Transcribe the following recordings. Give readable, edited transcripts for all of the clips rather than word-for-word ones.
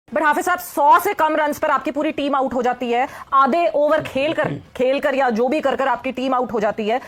But हाफिज साहब 100 से कम run पर आपकी पूरी टीम आउट हो जाती है, आधे ओवर खेल कर या जो भी कर आपकी टीम आउट हो जाती है।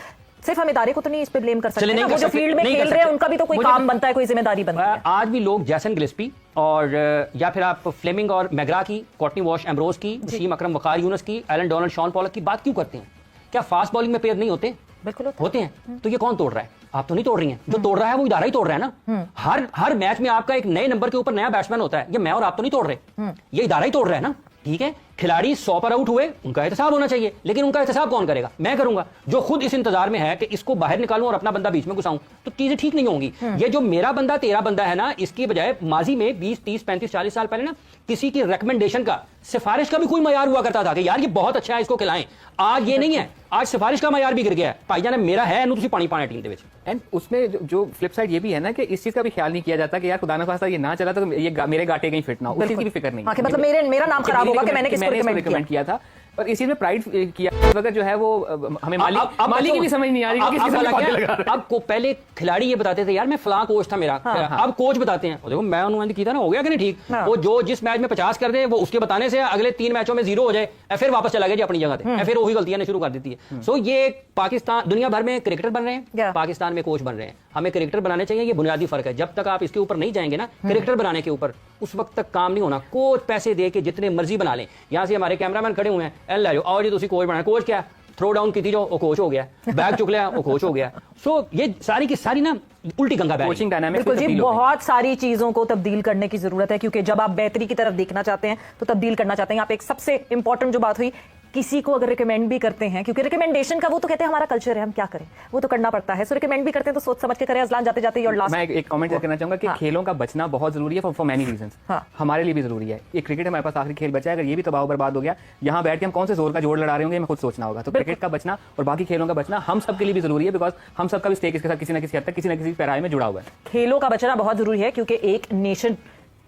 सिर्फ हम इदारे को तो नहीं इस पे ब्लेम कर सकते ना, वो जो फील्ड में खेल रहे हैं उनका भी तो कोई काम बनता है, कोई जिम्मेदारी बनती है। आज भी लोग जैसन गिलेस्पी और या फिर आप फ्लेमिंग और मैग्रा की, कॉर्टनी वॉश एम्ब्रोज की, वसीम अकरम, वकार यूनुस की, एलन डोनाल्ड, शॉन पॉलक की बात क्यों करते हैं? क्या फास्ट बॉलिंग में पेयर नहीं होते? बिल्कुल होते हैं। तो ये कौन तोड़ रहा है? आप तो नहीं तोड़ रही हैं। जो तोड़ रहा है वो इदारा ही तोड़ रहा है ना। हर मैच में आपका एक नए नंबर के ऊपर नया बैट्समैन होता है। ये मैं और आप तो नहीं तोड़ रहे, ये इदारा ही तोड़ रहा है ना। ठीक है, खिलाड़ी 100 पर आउट हुए, उनका एहतसाब होना चाहिए, लेकिन उनका एहतसाब कौन करेगा? मैं करूंगा, जो खुद इस इंतजार में है कि इसको बाहर निकालूं और अपना बंदा बीच में घुसाऊं, तो चीजें ठीक नहीं होंगी। ये जो मेरा बंदा तेरा बंदा है ना, इसकी बजाय माजी में 20, 30, 35, 40 साल पहले ना किसी की रिकमेंडेशन का, सिफारिश का भी कोई मयार हुआ करता था कि यार ये बहुत अच्छा है, इसको खिलाएं। आज ये नहीं है, आज सिफारिश का मयार भी गिर गया है। भाईजान मेरा है नु, तुसी पानी पाना टीम दे विच। एंड उसमें जो फ्लिप साइड ये भी है ना कि इस चीज का भी ख्याल नहीं किया जाता कि यार खुदा ना खास्ता ये ना चला तो ये मेरे गाटे कहीं फिट ना हो, उस चीज की भी फिक्र नहीं है। मतलब मेरा नाम खराब होगा कि मैंने किसको रिकमेंड किया था। पर इस चीज में प्राइड किया वगैरह जो है वो हमें माली की भी समझ नहीं आ रही। अब को पहले खिलाड़ी ये बताते थे यार मैं फलां कोच था मेरा, अब कोच बताते हैं देखो मैं उन्होंने किया था ना, हो गया कि नहीं ठीक। वो जो जिस मैच में 50 कर दे वो उसके बताने से अगले 3 मैचों में 0 हो जाए, फिर वापस चला गया जी अपनी जगह पे, फिर वही गलतियां शुरू कर देती है। सो ये पाकिस्तान, दुनिया भर में क्रिकेटर बन रहे हैं, पाकिस्तान में कोच बन रहे हैं। हमें क्रिकेटर बनाने चाहिए, ये बुनियादी फर्क है। जब तक आप इसके ऊपर नहीं जाएंगे ना, क्रिकेटर बनाने के ऊपर, उस वक्त तक काम नहीं होना। कोच पैसे दे के जितने मर्जी बना लें, यहां से हमारे कैमरामैन खड़े हुए हैं, एल ला जाओ और जी कोच बनाया, कोच क्या थ्रो डाउन की थी जो वो कोच हो गया, बैग चुक लिया वो कोच हो गया। सो ये सारी की सारी ना उल्टी गंगा बह कोचिंग डायनामिक्स जी, बहुत सारी चीजों को तब्दील करने की जरूरत है, क्योंकि जब आप बेहतरी की तरफ देखना चाहते हैं तो तब्दील करना चाहते हैं आप। एक सबसे इंपॉर्टेंट जो बात हुई, किसी को अगर रिकमेंड भी करते हैं, क्योंकि रिकमेंडेशन का वो तो कहते हैं हमारा कल्चर है, हम क्या करें, वो तो करना पड़ता है। सो रिकमेंड भी करते हैं तो सोच समझ के करें। अजलान जाते जाते और लास्ट मैं एक कमेंट करना चाहूंगा कि खेलों का बचना बहुत जरूरी है फॉर मेनी रीजंस। हमारे लिए भी जरूरी है। ये क्रिकेट हमारे पास आखिरी खेल बचा है, अगर ये भी तबाह बर्बाद हो गया, यहाँ बैठ के हम कौन से जोर का जोड़ लड़ा रहे होंगे, हमें खुद सोचना होगा। तो क्रिकेट का बचना और बाकी खेलों का बचना हम सबके लिए भी जरूरी है, बिकॉज हम सबका भी स्टेक इसके साथ किसी न किसी हद तक, किसी न किसी पैराए में जुड़ा हुआ है। खेलों का बचना बहुत जरूरी है, क्योंकि एक नेशन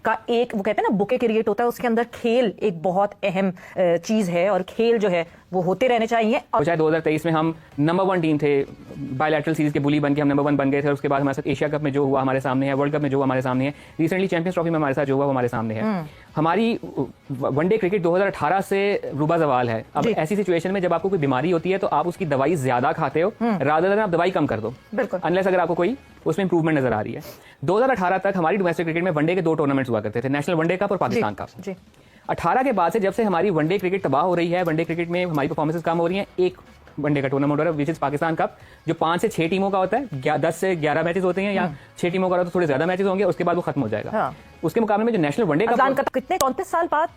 का एक, वो कहते हैं ना, बुके क्रिएट होता है, उसके अंदर खेल एक बहुत अहम चीज है, और खेल जो है वो होते रहने चाहिए। और चाहे 2023 में हम नंबर 1 टीम थे, बायलैटरल सीरीज के बुली बन के हम नंबर 1 बन गए थे, और उसके बाद हमारे साथ एशिया कप में जो हुआ हमारे सामने है, वर्ल्ड कप में जो हमारे सामने है, रिसेंटली चैंपियंस ट्रॉफी में हमारे साथ जो हुआ वो हमारे सामने है। हमारी वनडे क्रिकेट 2018 से रूबा जवाल है। अब ऐसी सिचुएशन में जब आपको कोई बीमारी होती है तो आप उसकी दवाई ज्यादा खाते हो, रादर देन आप दवाई कम कर दो, अनलेस अगर आपको कोई उसमें इंप्रूवमेंट नजर आ रही है। 2018 तक हमारी डोमेस्टिक क्रिकेट में वनडे के 2 टूर्नामेंट्स हुआ करते थे, नेशनल वनडे कप और पाकिस्तान कप। 18 के बाद से जब से हमारी वनडे क्रिकेट तबाह हो रही है, वनडे क्रिकेट में हमारी परफॉर्मेंसेस कम हो रही हैं, एक वनडे का टूर्नामेंट हो रहा है विच इज पाकिस्तान कप, जो 5 से 6 टीमों का होता है, 10 से 11 मैचेस होते हैं, या 6 टीमों का होता है तो थोड़े ज्यादा मैचेस होंगे, उसके बाद वो खत्म हो जाएगा। उसके मुकाबले में जो नेशनल वनडे कप कितने 34 साल बाद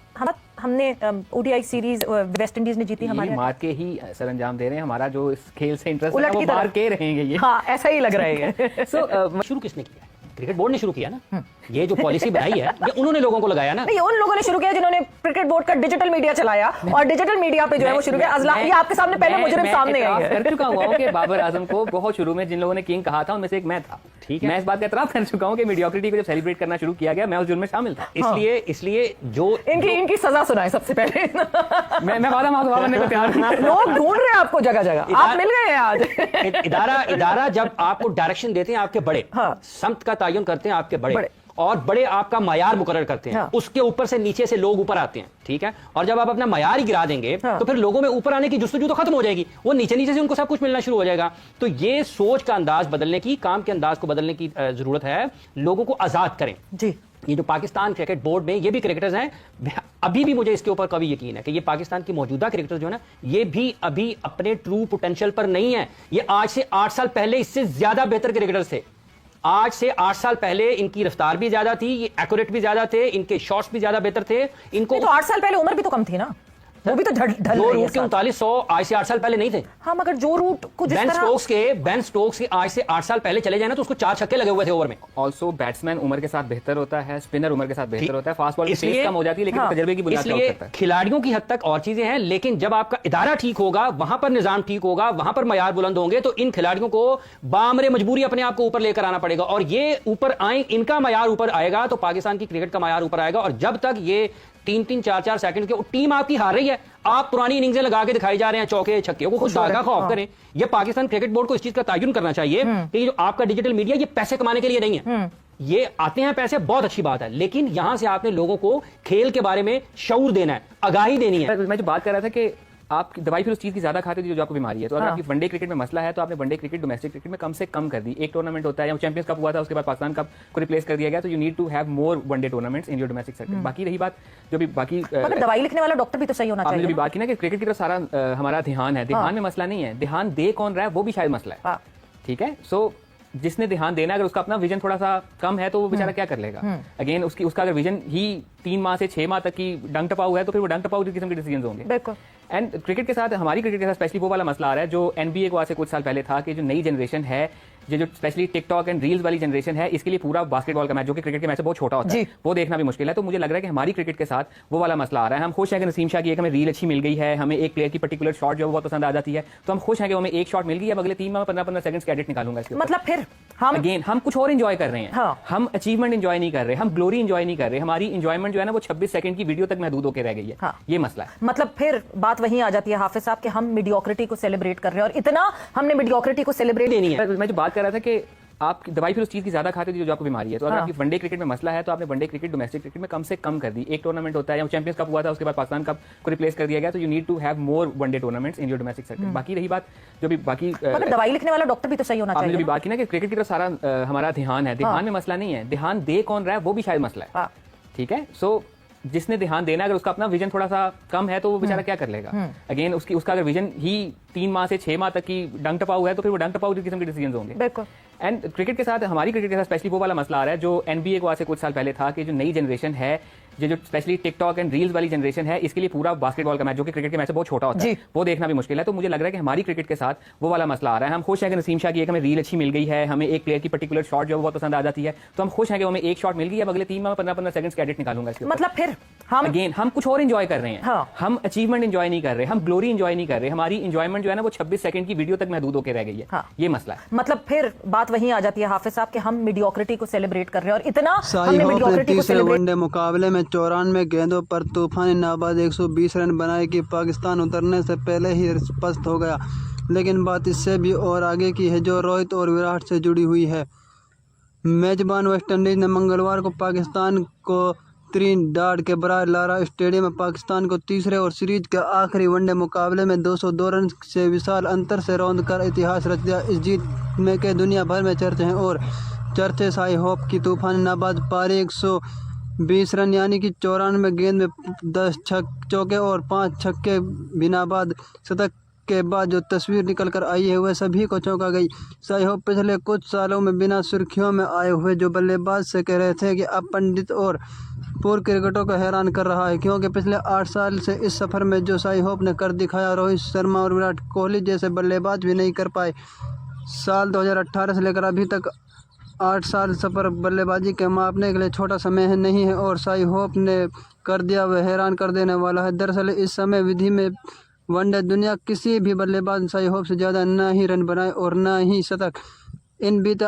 हमने ओडीआई सीरीज वेस्ट इंडीज ने जीती, हमारे मार के ही सर अंजाम दे रहे हैं। हमारा जो इस खेल से इंटरेस्ट है वो मार के रहेंगे ये। हाँ, ऐसा ही लग रहा है। सो शुरू किसने किया? क्रिकेट बोर्ड ने शुरू किया ना। ये जो पॉलिसी बनाई है ये उन्होंने लोगों को लगाया ना। नहीं, उन लोगों ने शुरू किया जिन्होंने क्रिकेट बोर्ड का डिजिटल मीडिया चलाया, और डिजिटल मीडिया पे जो है वो शुरू किया। अजलान, ये आपके सामने पहले मुजरिम सामने आई है। कर चुका हूं कि बाबर आजम को बहुत शुरू में जिन लोगों ने किंग कहा था उनमें से एक मैं था। ठीक है, मैं इस बात का एतराफ कर चुका हूं कि मीडियोक्रिटी को जब सेलिब्रेट करना शुरू किया गया मैं उस जुर्म में शामिल था। इसलिए जो इनकी सजा सुनाए सबसे पहले। मैं वादा मांगने को तैयार हूं। लोग ढूंढ रहे हैं आपको जगह जगह, आप मिल गए हैं आज। इदारा जब आपको डायरेक्शन देते हैं आपके बड़े, समत का तयन करते हैं आपके बड़े, और बड़े आपका मयार मुकर्रर करते हैं, उसके ऊपर से नीचे से लोग ऊपर आते हैं। ठीक है, और जब आप अपना मयार ही गिरा देंगे तो फिर लोगों में ऊपर आने की जुस्तजू तो खत्म हो जाएगी, वो नीचे नीचे से उनको सब कुछ मिलना शुरू हो जाएगा। तो ये सोच का अंदाज बदलने की, काम के अंदाज को बदलने की जरूरत है। लोगों को आजाद करें जी। ये जो पाकिस्तान क्रिकेट बोर्ड में ये भी क्रिकेटर्स हैं, अभी भी मुझे इसके ऊपर कभी यकीन है कि ये पाकिस्तान की मौजूदा क्रिकेटर्स जो है ना, ये भी अभी अपने ट्रू पोटेंशियल पर नहीं है। ये आज से 8 साल पहले इससे ज्यादा बेहतर क्रिकेटर्स थे। आज से 8 साल पहले इनकी रफ्तार भी ज्यादा थी, ये एक्यूरेट भी ज्यादा थे, इनके शॉट्स भी ज्यादा बेहतर थे। इनको तो 8 साल पहले उम्र भी तो कम थी ना, वो भी तो ढल रही है। 3900 आज से 8 साल पहले नहीं थे। हाँ, मगर जो रूट को जिस तरह बेन स्टोक्स के आज से 8 साल पहले चले जाए ना तो उसको 4 छक्के लगे हुए थे ओवर में। ऑल्सो बैट्समैन उम्र के साथ बेहतर होता है, स्पिनर उम्र के साथ बेहतर होता है, फास्ट बॉल की पेस कम हो जाती है, लेकिन तजुर्बे की बुनियाद पर होता है। खिलाड़ियों की हद तक और चीजें हैं, लेकिन जब आपका इदारा ठीक होगा, वहां पर निजाम ठीक होगा, वहां पर मयार बुलंद होंगे, तो इन खिलाड़ियों को बामरे मजबूरी अपने आप को ऊपर लेकर आना पड़ेगा, और ये ऊपर आए, इनका मयार ऊपर आएगा तो पाकिस्तान की क्रिकेट का मयार ऊपर आएगा। और जब तक ये 3-3, 4-4 सेकंड के टीम आपकी हार रही है, आप पुरानी इनिंग्स लगा के दिखाई जा रहे हैं, चौके छक्के को खुद का खौफ करें। ये पाकिस्तान क्रिकेट बोर्ड को इस चीज का तयन करना चाहिए कि जो आपका डिजिटल मीडिया ये पैसे कमाने के लिए नहीं है, ये आते हैं पैसे, बहुत अच्छी बात है, लेकिन यहां से आपने लोगों को खेल के बारे में शऊर देना है, आगाही देनी है। मैं जो बात कर रहा था कि आप दवाई फिर उस चीज की ज्यादा खाते हो जो आपको बीमारी है। तो अगर आपकी वनडे क्रिकेट में मसला है तो आपने वनडे क्रिकेट डोमेस्टिक क्रिकेट में कम से कम कर दी। एक टूर्नामेंट होता है, या चैंपियंस कप हुआ था, उसके बाद पाकिस्तान कप को रिप्लेस कर दिया गया। तो you need to have more one day tournaments in your domestic sector. बाकी रही बात जो भी बाकी दवाई लिखने वाला डॉक्टर भी तो सही होना चाहिए। आपने जो भी बात की ना कि क्रिकेट की तरफ सारा हमारा ध्यान है, ध्यान में मसला नहीं है, ध्यान दे कौन रहा है वो भी शायद मसला है। ठीक है, सो जिसने ध्यान देना, अगर उसका अपना विजन थोड़ा सा कम है तो वो बेचारा क्या कर लेगा। अगेन उसका अगर विजन ही 3 माह से 6 माह तक की डंग टपाऊ है तो फिर वो डंग टपाऊ किस्म के डिसीजन होंगे। एंड क्रिकेट के साथ, हमारी क्रिकेट के साथ स्पेशली वो वाला मसला आ रहा है जो एनबीए को आज से कुछ साल पहले था कि जो नई जनरेशन है, जो स्पेशली टिकटॉक एंड रील्स वाली जनरेशन है, इसके लिए पूरा बास्केटबॉल का मैच जो कि क्रिकेट के मैच से बहुत छोटा होता है वो देखना भी मुश्किल है। तो मुझे लग रहा है कि हमारी क्रिकेट के साथ वो वाला मसला आ रहा है। हम खुश हैं कि नसीम शाह की एक हमें रील अच्छी मिल गई है, हमें एक प्लेयर की पर्टिकुलर शॉट जो बहुत पसंद आ जाती है, तो हम खुश हैं कि हमें एक शॉट मिल गई है, अगले 3 माह में 15-15 सेकंड्स का एडिट निकालूंगा इसके। मतलब फिर हम अगेन हम कुछ और एंजॉय कर रहे हैं। हम अचीवमेंट एंजॉय नहीं कर रहे, हम ग्लोरी एंजॉय नहीं कर रहे। हमारी एंजॉयमेंट जो है ना वो 26 सेकंड की वीडियो तक महदूद होकर रह गई है। ये मसला है। मतलब फिर बात वहीं आ जाती है हाफिज साहब कि हम मीडियोक्रिटी को सेलिब्रेट कर रहे हैं, और इतना हमने मीडियोक्रिटी को सेलिब्रेट नहीं है। मैं जो बात कर रहा था कि आप दवाई फिर उस चीज की ज्यादा खाते हो जो आपको बीमारी है। तो अगर आपकी वनडे क्रिकेट में मसला है तो आपने वनडे क्रिकेट डोमेस्टिक क्रिकेट में कम से कम कर दी। एक टूर्नामेंट होता है, या चैंपियंस कप हुआ था, उसके बाद पाकिस्तान कप को रिप्लेस कर दिया गया। तो you need to have more one day tournaments in your domestic sector. बाकी रही बात जो भी बाकी दवाई लिखने वाला डॉक्टर भी तो सही होना चाहिए। आपने जो भी बात की ना कि क्रिकेट की तरफ सारा हमारा ध्यान है, ध्यान में मसला नहीं है, ध्यान दे कौन रहा है वो भी शायद मसला है। ठीक है, सो जिसने ध्यान देना, अगर उसका अपना विजन थोड़ा सा कम है तो वो बेचारा क्या कर लेगा। अगेन उसका अगर विजन ही 3 माह से 6 माह तक की डंग टपाऊ है तो फिर वो डंग टपाऊ किस्म के डिसीजन होंगे। एंड क्रिकेट के साथ, हमारी क्रिकेट के साथ स्पेशली वो वाला मसला आ रहा है जो एनबीए को आज से कुछ साल पहले था कि जो नई जनरेशन है, जो स्पेशली टिकटॉक एंड रील्स वाली जनरेशन है, इसके लिए पूरा बास्केटबॉल का मैच जो कि क्रिकेट के मैच से बहुत छोटा होता है वो देखना भी मुश्किल है। तो मुझे लग रहा है कि हमारी क्रिकेट के साथ वो वाला मसला आ रहा है। हम खुश हैं कि नसीम शाह की एक हमें रील अच्छी मिल गई है, हमें एक प्लेयर की पर्टिकुलर शॉट जो बहुत पसंद आ जाती है, तो हम खुश हैं कि हमें एक शॉट मिल गई है, अगले 3 माह में 15-15 सेकंड्स का एडिट निकालूंगा इसके। मतलब फिर हम अगेन हम कुछ और एंजॉय कर रहे हैं। हम अचीवमेंट एंजॉय नहीं कर रहे, हम ग्लोरी एंजॉय नहीं कर रहे। हमारी एंजॉयमेंट जो है ना वो 26 सेकंड की वीडियो तक महदूद होकर रह गई है। ये मसला है। मतलब फिर बात वहीं आ जाती है हाफिज साहब कि हम मीडियोक्रिटी को सेलिब्रेट कर रहे हैं, और इतना हमने मीडियोक्रिटी को सेलिब्रेट। वनडे मुकाबले में 94 गेंदों पर तूफानी नाबाद 120 रन बनाए कि पाकिस्तान उतरने से पहले ही पस्त हो गया। लेकिन बात इससे भी और आगे की है जो रोहित और विराट से जुड़ी हुई है। मेजबान वेस्टइंडीज ने मंगलवार को पाकिस्तान को त्रिनिदाद के बराह लारा स्टेडियम में पाकिस्तान को तीसरे और सीरीज के आखिरी वनडे मुकाबले में 202 रन से विशाल अंतर से रौंद कर इतिहास रच दिया। इस जीत में के दुनिया भर में चर्चे हैं, और चर्चे शाही होप की तूफानी नाबाद पारी 120 रन यानी कि 94 गेंद में 10 चौके और 5 छक्के बिनाबाद शतक के बाद जो तस्वीर निकल कर आई है वह सभी को चौंका गई। शाही होप पिछले कुछ सालों में बिना सुर्खियों में आए हुए जो बल्लेबाज से कह रहे थे कि अब पंडित और पूर्व क्रिकेटरों को हैरान कर रहा है, क्योंकि पिछले 8 साल से इस सफ़र में जो शाही होप ने कर दिखाया रोहित शर्मा और विराट कोहली जैसे बल्लेबाज भी नहीं कर पाए। साल 2018 से लेकर अभी तक 8 साल सफर बल्लेबाजी के मापने के लिए छोटा समय नहीं है, और शाही होप ने कर दिया वह हैरान कर देने वाला है। दरअसल इस समय विधि में वनडे दुनिया किसी भी बल्लेबाज शाही होप से ज़्यादा ना ही रन बनाए और ना ही शतक। इन बीते